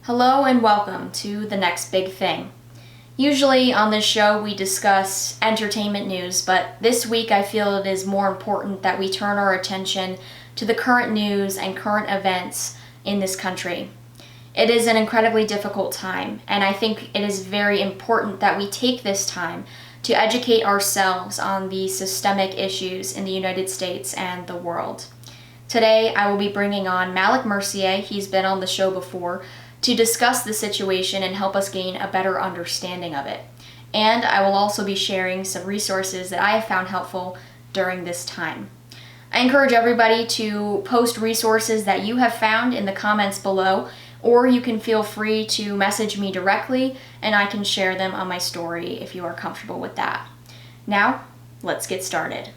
Hello and welcome to The Next Big Thing. Usually on this show we discuss entertainment news, but this week I feel it is more important that we turn our attention to the current news and current events in this country. It is an incredibly difficult time, and I think it is very important that we take this time to educate ourselves on the systemic issues in the United States and the world. Today I will be bringing on Malick Mercier, he's been on the show before, to discuss the situation and help us gain a better understanding of it. And I will also be sharing some resources that I have found helpful during this time. I encourage everybody to post resources that you have found in the comments below, or you can feel free to message me directly and I can share them on my story if you are comfortable with that. Now, let's get started.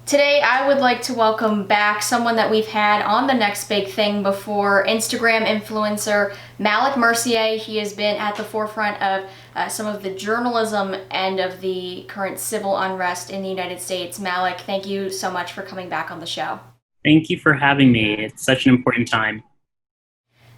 Today, I would like to welcome back someone that we've had on The Next Big Thing before, Instagram influencer Malick Mercier. He has been at the forefront of some of the journalism end of the current civil unrest in the United States. Malick, thank you so much for coming back on the show. Thank you for having me. It's such an important time.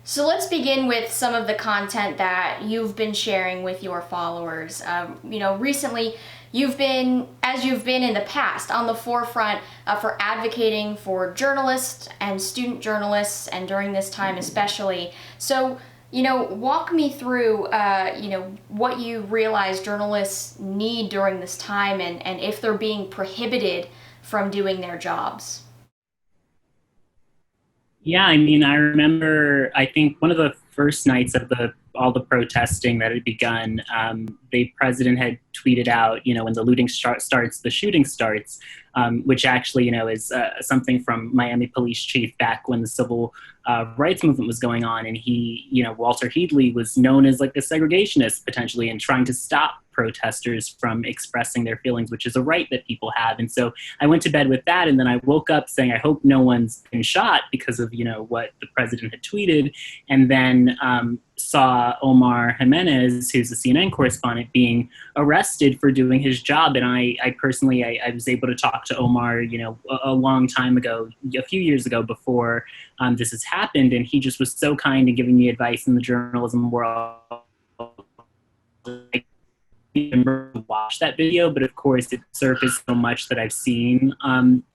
So let's begin with some of the content that you've been sharing with your followers. Recently, you've been in the past, on the forefront for advocating for journalists and student journalists, and during this time especially. So, walk me through, what you realize journalists need during this time and if they're being prohibited from doing their jobs. Yeah, I remember, I think one of the first nights of all the protesting that had begun, the president had tweeted out, when the looting starts, the shooting starts, which actually, is something from Miami police chief back when the civil rights movement was going on. And he, Walter Headley was known as like the segregationist potentially and trying to stop protesters from expressing their feelings, which is a right that people have. And so I went to bed with that, and then I woke up saying, I hope no one's been shot because of, what the president had tweeted. And then saw Omar Jimenez, who's a CNN correspondent, being arrested for doing his job. And I personally was able to talk to Omar, a long time ago, a few years ago before this has happened. And he just was so kind in giving me advice in the journalism world. Remember to watch that video, but of course it surfaced so much that I've seen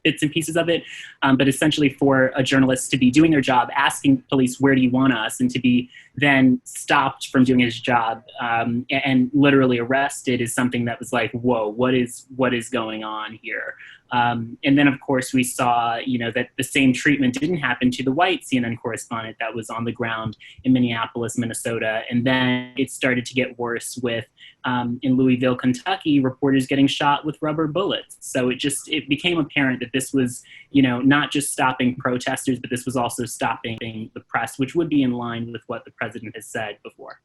bits and pieces of it. But essentially, for a journalist to be doing their job, asking police, where do you want us, and to be then stopped from doing his job and literally arrested is something that was like, whoa, what is going on here? And then, of course, we saw, that the same treatment didn't happen to the white CNN correspondent that was on the ground in Minneapolis, Minnesota. And then it started to get worse with, in Louisville, Kentucky, reporters getting shot with rubber bullets. So it became apparent that this was, not just stopping protesters, but this was also stopping the press, which would be in line with what the president has said before.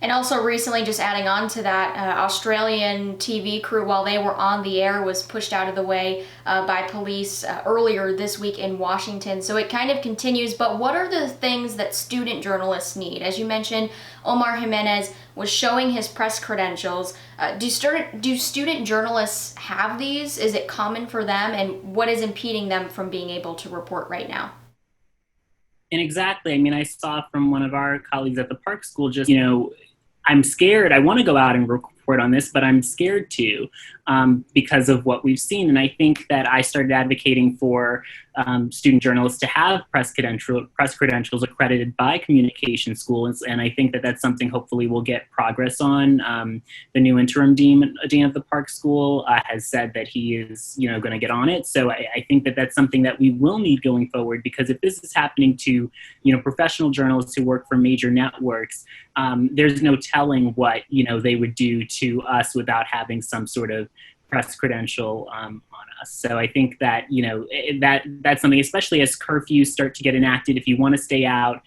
And also recently, just adding on to that, Australian TV crew, while they were on the air, was pushed out of the way by police earlier this week in Washington. So it kind of continues. But what are the things that student journalists need? As you mentioned, Omar Jimenez was showing his press credentials. Do student journalists have these? Is it common for them? And what is impeding them from being able to report right now? And exactly, I saw from one of our colleagues at the Park School, just, I'm scared. I want to go out and report on this, but I'm scared to because of what we've seen. And I think that I started advocating for student journalists to have press credentials accredited by communication schools. And I think that that's something hopefully we'll get progress on. The new interim dean of the Park School has said that he is, going to get on it. So I think that that's something that we will need going forward, because if this is happening to, professional journalists who work for major networks, there's no telling what, they would do to us without having some sort of press credential on us. So I think that, that's something, especially as curfews start to get enacted, if you want to stay out,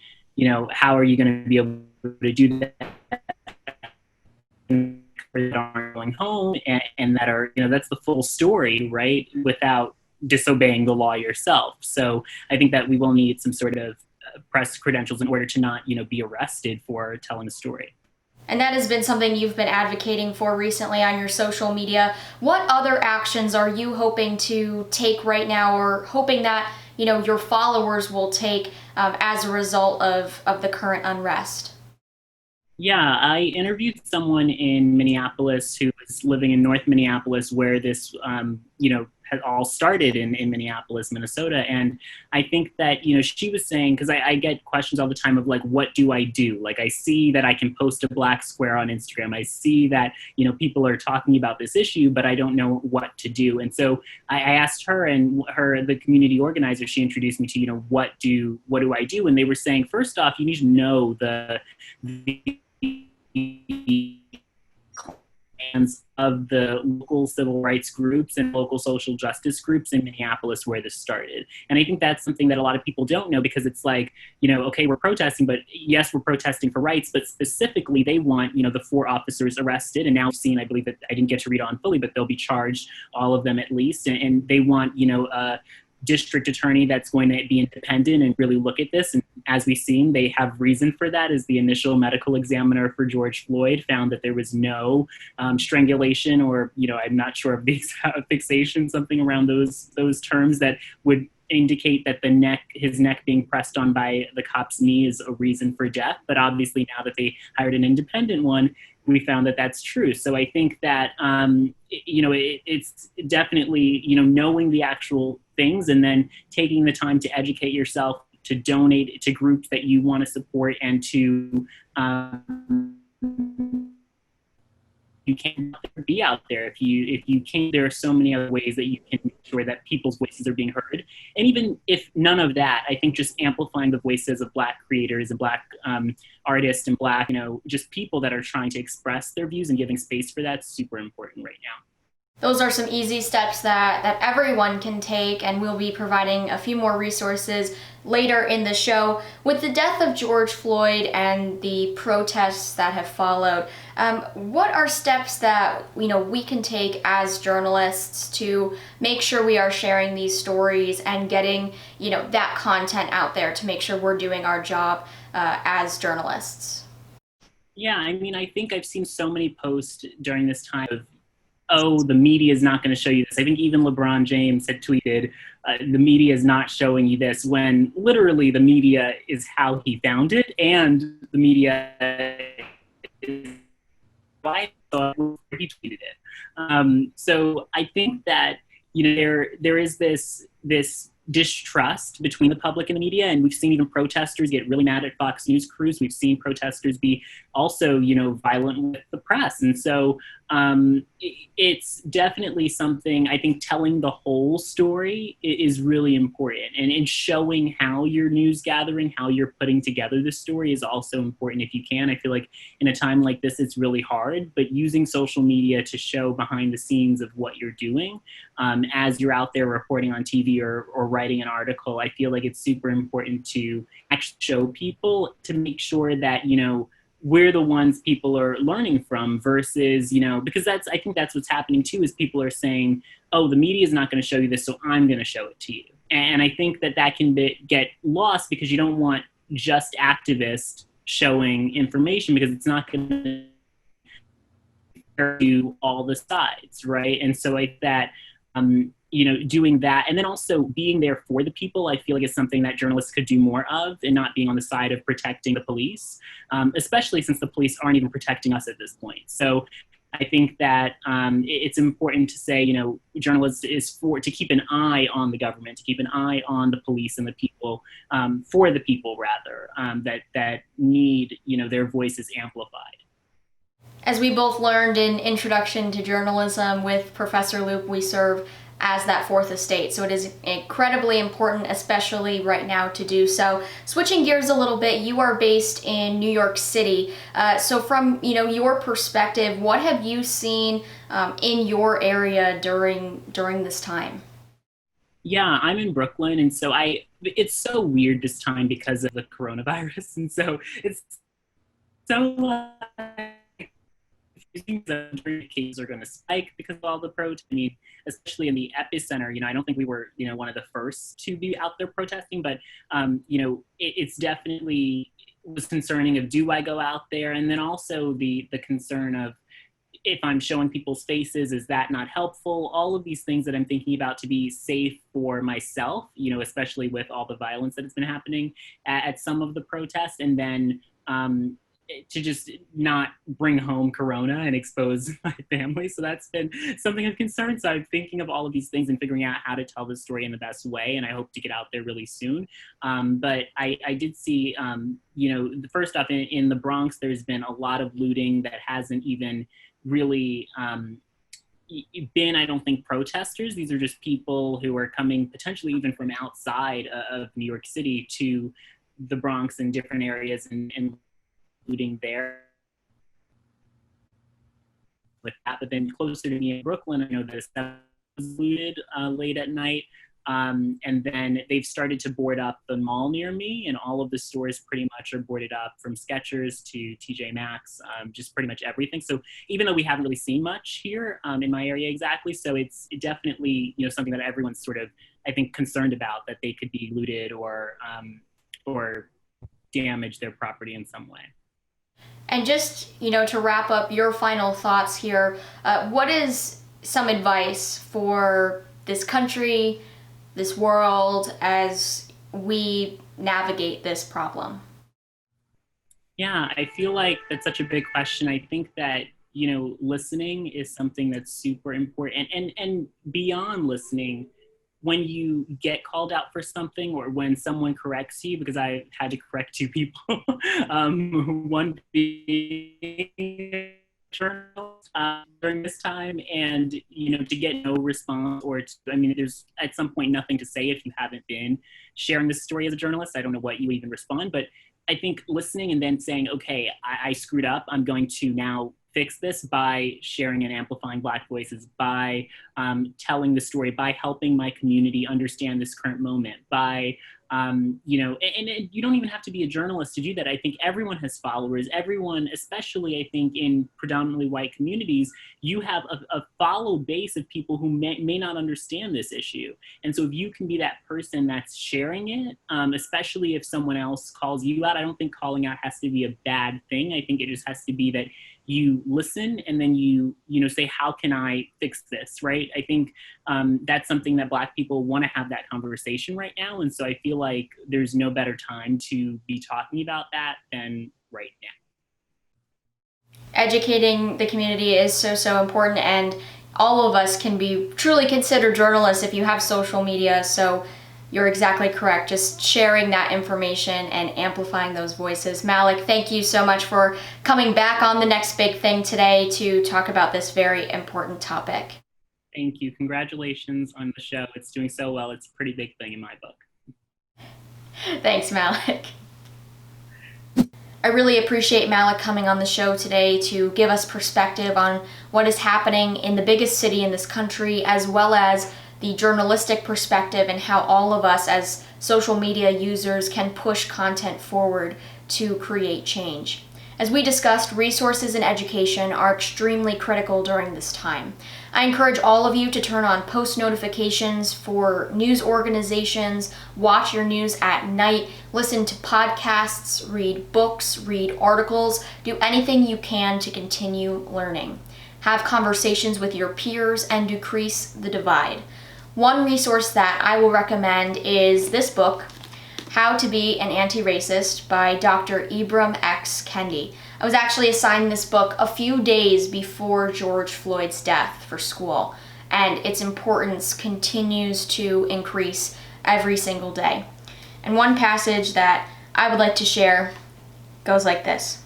how are you going to be able to do that? That aren't going home and that are, that's the full story, right? Without disobeying the law yourself. So I think that we will need some sort of press credentials in order to not, be arrested for telling a story. And that has been something you've been advocating for recently on your social media. What other actions are you hoping to take right now, or hoping that your followers will take as a result of the current unrest? Yeah, I interviewed someone in Minneapolis who was living in North Minneapolis, where this, had all started in Minneapolis, Minnesota. And I think that, she was saying, because I get questions all the time of like, what do I do? Like, I see that I can post a black square on Instagram. I see that, people are talking about this issue, but I don't know what to do. And so I asked her, and the community organizer, she introduced me to, what do I do? And they were saying, first off, you need to know the plans of the local civil rights groups and local social justice groups in Minneapolis where this started. And I think that's something that a lot of people don't know, because it's like, okay, we're protesting, but yes, we're protesting for rights, but specifically they want, the 4 officers arrested and now seen, I believe that I didn't get to read on fully, but they'll be charged, all of them at least. And they want, district attorney that's going to be independent and really look at this. And as we've seen, they have reason for that, as the initial medical examiner for George Floyd found that there was no strangulation, or, I'm not sure of the fixation, something around those terms that would indicate that his neck being pressed on by the cop's knee is a reason for death. But obviously now that they hired an independent one, we found that that's true. So I think that, it's definitely, knowing the actual things and then taking the time to educate yourself, to donate to groups that you want to support, and to, you can't be out there if you can't. There are so many other ways that you can make sure that people's voices are being heard. And even if none of that, I think just amplifying the voices of Black creators and Black artists and Black, just people that are trying to express their views and giving space for that's super important right now. Those are some easy steps that everyone can take, and we'll be providing a few more resources later in the show. With the death of George Floyd and the protests that have followed, what are steps that we can take as journalists to make sure we are sharing these stories and getting that content out there to make sure we're doing our job as journalists? Yeah, I mean, I think I've seen so many posts during this time of, oh, the media is not going to show you this. I think even LeBron James had tweeted, the media is not showing you this, when literally the media is how he found it, and the media is why he tweeted it. So I think that there is this distrust between the public and the media, and we've seen even protesters get really mad at Fox News crews. We've seen protesters be also violent with the press, and so it's definitely something. I think telling the whole story is really important, and showing how you're news gathering, how you're putting together the story is also important if you can. I feel like in a time like this it's really hard, but using social media to show behind the scenes of what you're doing as you're out there reporting on TV or writing an article, I feel like it's super important to actually show people, to make sure that we're the ones people are learning from, versus, because I think that's what's happening too, is people are saying, oh, the media is not going to show you this, so I'm going to show it to you. And I think that can get lost, because you don't want just activists showing information, because it's not going to do all the sides, right? And so like that, doing that, and then also being there for the people, I feel like is something that journalists could do more of, and not being on the side of protecting the police, especially since the police aren't even protecting us at this point. So I think that it's important to say, journalists is to keep an eye on the government, to keep an eye on the police and the people, for the people rather, that need, their voices amplified. As we both learned in Introduction to Journalism with Professor Loop, we serve as that fourth estate. So it is incredibly important, especially right now, to do so. Switching gears a little bit, you are based in New York City. So from your perspective, what have you seen in your area during this time? Yeah, I'm in Brooklyn, and so it's so weird this time because of the coronavirus, and so it's so cases are going to spike because of all the protests. I mean, especially in the epicenter, I don't think we were, one of the first to be out there protesting, but, it's definitely, was concerning of, do I go out there? And then also the concern of, if I'm showing people's faces, is that not helpful? All of these things that I'm thinking about to be safe for myself, especially with all the violence that has been happening at some of the protests. And then to just not bring home corona and expose my family. So that's been something of concern. So I'm thinking of all of these things and figuring out how to tell the story in the best way. And I hope to get out there really soon. But I did see, first off, in the Bronx, there's been a lot of looting that hasn't even really been, I don't think, protesters. These are just people who are coming potentially even from outside of New York City to the Bronx and different areas and looting there with that. But then closer to me in Brooklyn, I know that was looted late at night. And then they've started to board up the mall near me, and all of the stores pretty much are boarded up, from Skechers to TJ Maxx, just pretty much everything. So even though we haven't really seen much here in my area exactly, so it's definitely something that everyone's sort of, I think, concerned about, that they could be looted or damage their property in some way. And just, to wrap up your final thoughts here, what is some advice for this country, this world, as we navigate this problem? Yeah, I feel like that's such a big question. I think that, listening is something that's super important. And beyond listening, when you get called out for something, or when someone corrects you, because I had to correct 2 people, one being journalist during this time, and to get no response, or there's at some point nothing to say if you haven't been sharing this story as a journalist. I don't know what you even respond, but I think listening and then saying, okay, I screwed up, I'm going to now fix this by sharing and amplifying Black voices, by telling the story, by helping my community understand this current moment, by and you don't even have to be a journalist to do that. I think everyone has followers. Everyone, especially I think in predominantly white communities, you have a follow base of people who may not understand this issue. And so if you can be that person that's sharing it, especially if someone else calls you out, I don't think calling out has to be a bad thing. I think it just has to be that you listen, and then you say, how can I fix this, right? I think that's something that Black people want to have that conversation right now. And so I feel like there's no better time to be talking about that than right now. Educating the community is so important, and all of us can be truly considered journalists if you have social media. So you're exactly correct. Just sharing that information and amplifying those voices. Malick, thank you so much for coming back on The Next Big Thing today to talk about this very important topic. Thank you. Congratulations on the show. It's doing so well. It's a pretty big thing in my book. Thanks, Malick. I really appreciate Malick coming on the show today to give us perspective on what is happening in the biggest city in this country, as well as the journalistic perspective and how all of us as social media users can push content forward to create change. As we discussed, resources and education are extremely critical during this time. I encourage all of you to turn on post notifications for news organizations, watch your news at night, listen to podcasts, read books, read articles, do anything you can to continue learning. Have conversations with your peers and decrease the divide. One resource that I will recommend is this book, How to Be an Anti-Racist by Dr. Ibram X. Kendi. I was actually assigned this book a few days before George Floyd's death for school, and its importance continues to increase every single day. And one passage that I would like to share goes like this.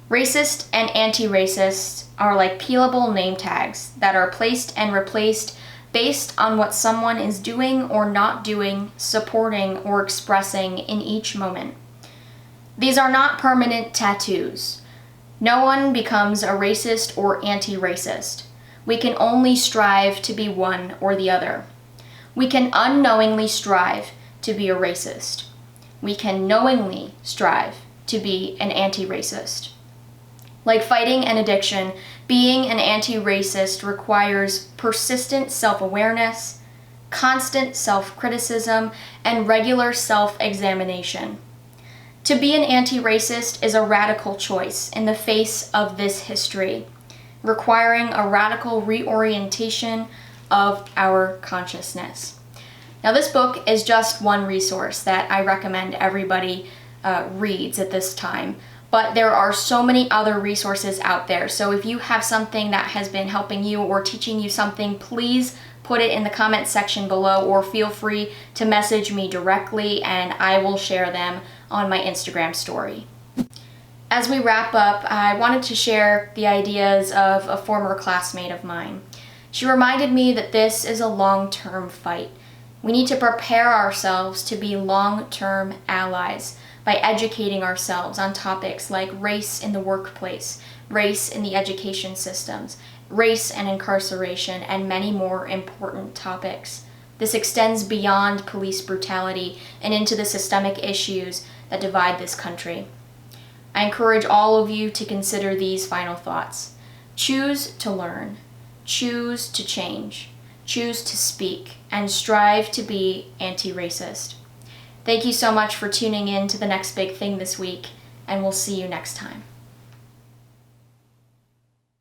Racist and anti-racist are like peelable name tags that are placed and replaced based on what someone is doing or not doing, supporting or expressing in each moment. These are not permanent tattoos. No one becomes a racist or anti-racist. We can only strive to be one or the other. We can unknowingly strive to be a racist. We can knowingly strive to be an anti-racist. Like fighting an addiction, being an anti-racist requires persistent self-awareness, constant self-criticism, and regular self-examination. To be an anti-racist is a radical choice in the face of this history, requiring a radical reorientation of our consciousness. Now, this book is just one resource that I recommend everybody reads at this time, but there are so many other resources out there. So if you have something that has been helping you or teaching you something, please put it in the comment section below, or feel free to message me directly and I will share them on my Instagram story. As we wrap up, I wanted to share the ideas of a former classmate of mine. She reminded me that this is a long-term fight. We need to prepare ourselves to be long-term allies by educating ourselves on topics like race in the workplace, race in the education systems, race and incarceration, and many more important topics. This extends beyond police brutality and into the systemic issues that divide this country. I encourage all of you to consider these final thoughts. Choose to learn, choose to change, choose to speak, and strive to be anti-racist. Thank you so much for tuning in to The Next Big Thing this week, and we'll see you next time.